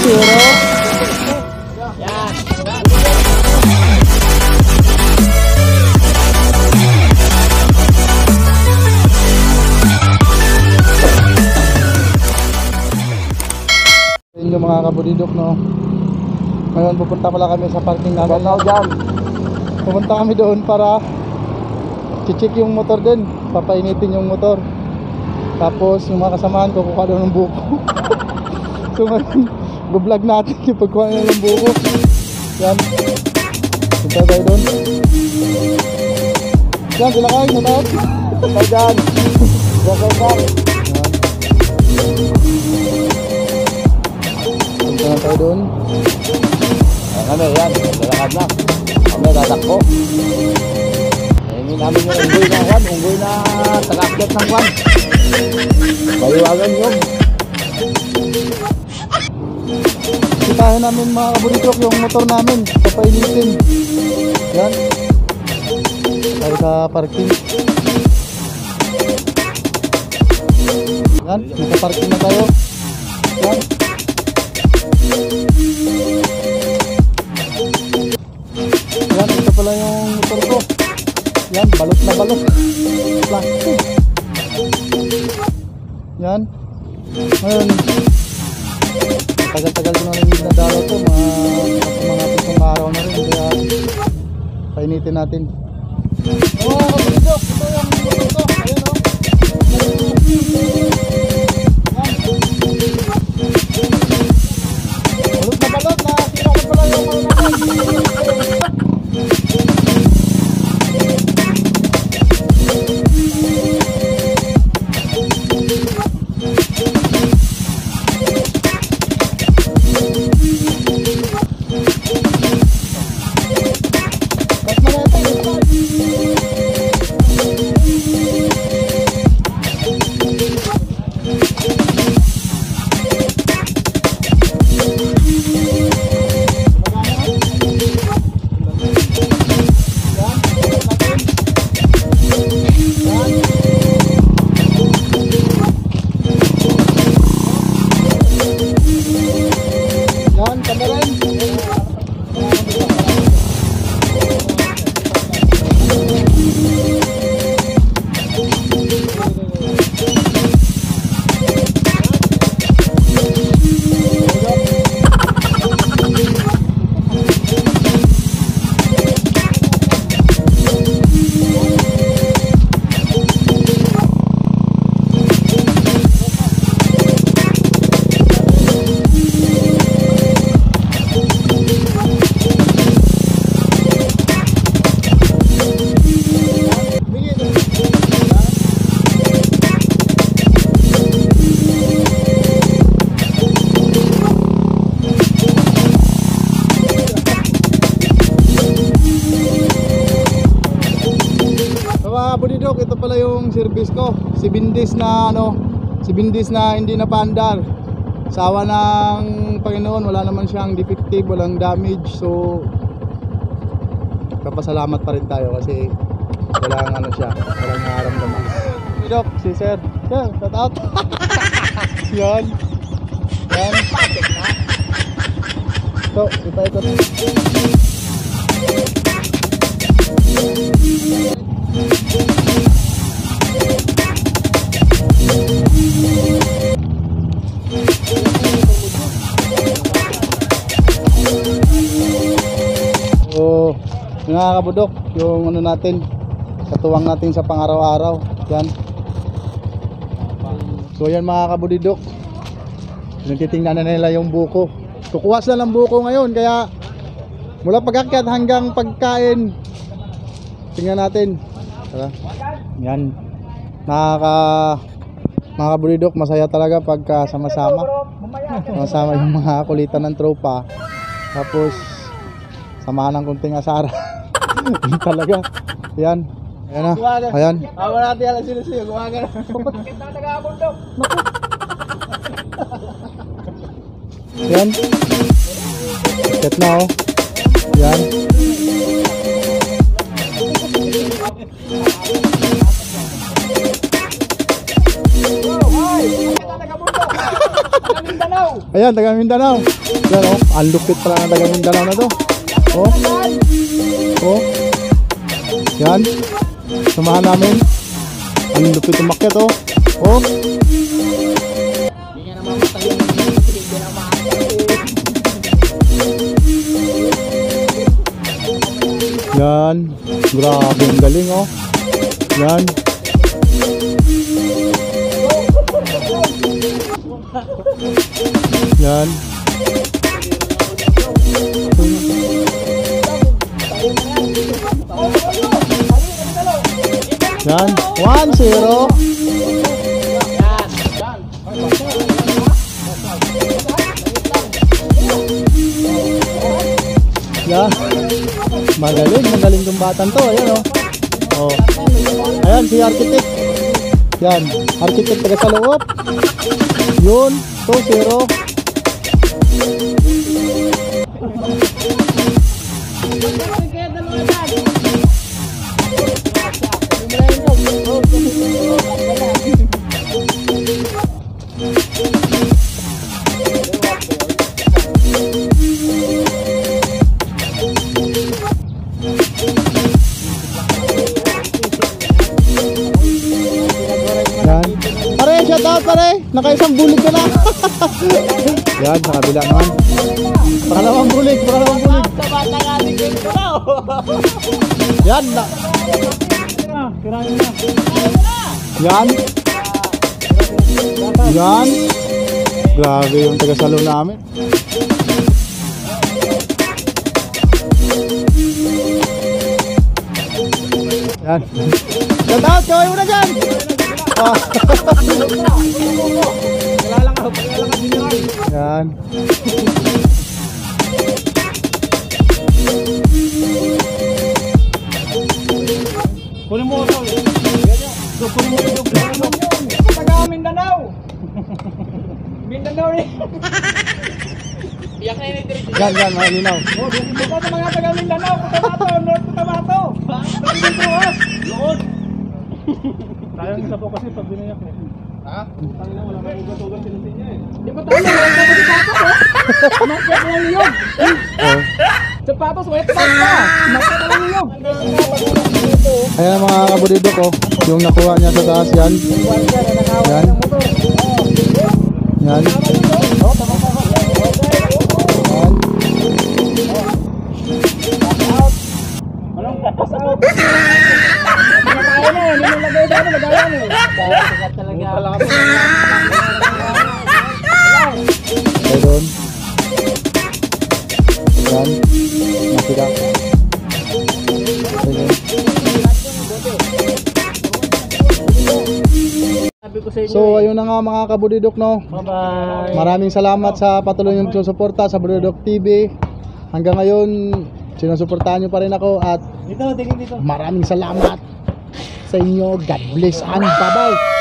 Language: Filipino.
Hero. Yan. Yun yung mga kabudidok, no. Ngayon pupunta pala kami sa parking namin. Pupunta kami doon para check yung motor din, papainitin yung motor. Tapos yung mga kasamahan ko kukuha doon ng buko. So ngayon vlog natin yung pagkuha nila ng buko. Yan, punta tayo doon. Yan, sila kayo, natakot. Punta dyan. Punta na tayo doon. Kami, yan. Lalakad na. Kami, tatakbo. Hingin namin yung unggoy na tagakyat ng kwan. Baliwagan yun. Sitahin namin mga kabudidok yung motor namin, papainitin. Yan, tayo sa parking. Yan, naka-parking na tayo. Yan. Yan, ito pala yung motor ko. Yan, balot na balot. Plastic. Yan. Ngayon, tagal-tagal ko na rin nadalaw to. Mga pitong araw na rin. Kaya painitin natin. Oo, kabudidok, ito yung motor ko. Ayan, o. Balot na balot. Nakakita ko pala yung mga natin. Kabudidok, ito pala yung service ko. 7 days na hindi na paandar. Sawa ng Panginoon, wala naman siyang defective, walang damage. So kapasalamat pa rin tayo kasi walang siya, walang nararamdaman. Kabudidok, si Sir, shout out. Yan. Yan. So, ipa-ikot. So, mga kabudok, yung natin, katuwang natin sa pang-araw-araw. Yan. So yan mga kabudidok, nagtitingnan na nila yung buko. Kukuha sila ng buko ngayon, kaya mula pag-akyat hanggang pagkain, tingnan natin. Tara. Yan. Mga kabudidok, masaya talaga pagka sama-sama. Sama yung mga kulitan ng tropa. Tapos samahan ng kunting asara. Yan talaga. Yan. Ayan na. Ayan. Ako natin alam sila gumaga na. Kita taga-bundok. Yan. Set na, oh. Yan. Ayan, taga Mindanao. Yan oh, ang lupit pala ng taga Mindanao na to. Oh. Oh. Yan. Samahan namin. Ang lupit umakyat oh. Oh. Yan. Grabe ang galing oh. Yan. Yan. Yan. 1-0. Yan. Magaling tong batang to. Ayan oh. Oh. Ayan si architect. Yan. Architect taga sa loob. Yun. 2-0. Yan. Pare, shout out pare. Nakaisang bulig ka na. Yan, sa kabila naman. Pangalawang bulig. Yan. Yan. Yan. Grabe yung taga-salo namin. Yan. Shout out, kaway mo na dyan. Yan. Kunin mo ito. Kunin mo ito. Taga Mindanao. Mindanao eh. Biyak na yun ito. Yan, malinaw. Buka sa mga taga Mindanao. Cotabato, North Cotabato. Pagiging truwas. Lood. Sayang isa po kasi pag binayak eh. Ha? Tangin na wala kang ugat-ugat sinusin niya eh. Di ba tayo? Wala ka sa sapatos eh. Masya lang yun. Sapatos, wet pack ka. Masya lang yun. Ayan ang mga kabudidok oh. Yung nakuha niya sa taas yan. Yan. Yan. Yan. Tayo na, nilagay dito, lagayan eh. Talaga. Tayo doon. Yan. Nakita. Tayo doon. So ayun na nga mga kabudidok no. Bye-bye. Maraming salamat sa patuloy niyong susuporta sa Budidok TV. Hanggang ngayon sinusuportahan niyo pa rin ako at Dito, tingin dito. maraming salamat sa inyo. God bless and bye-bye.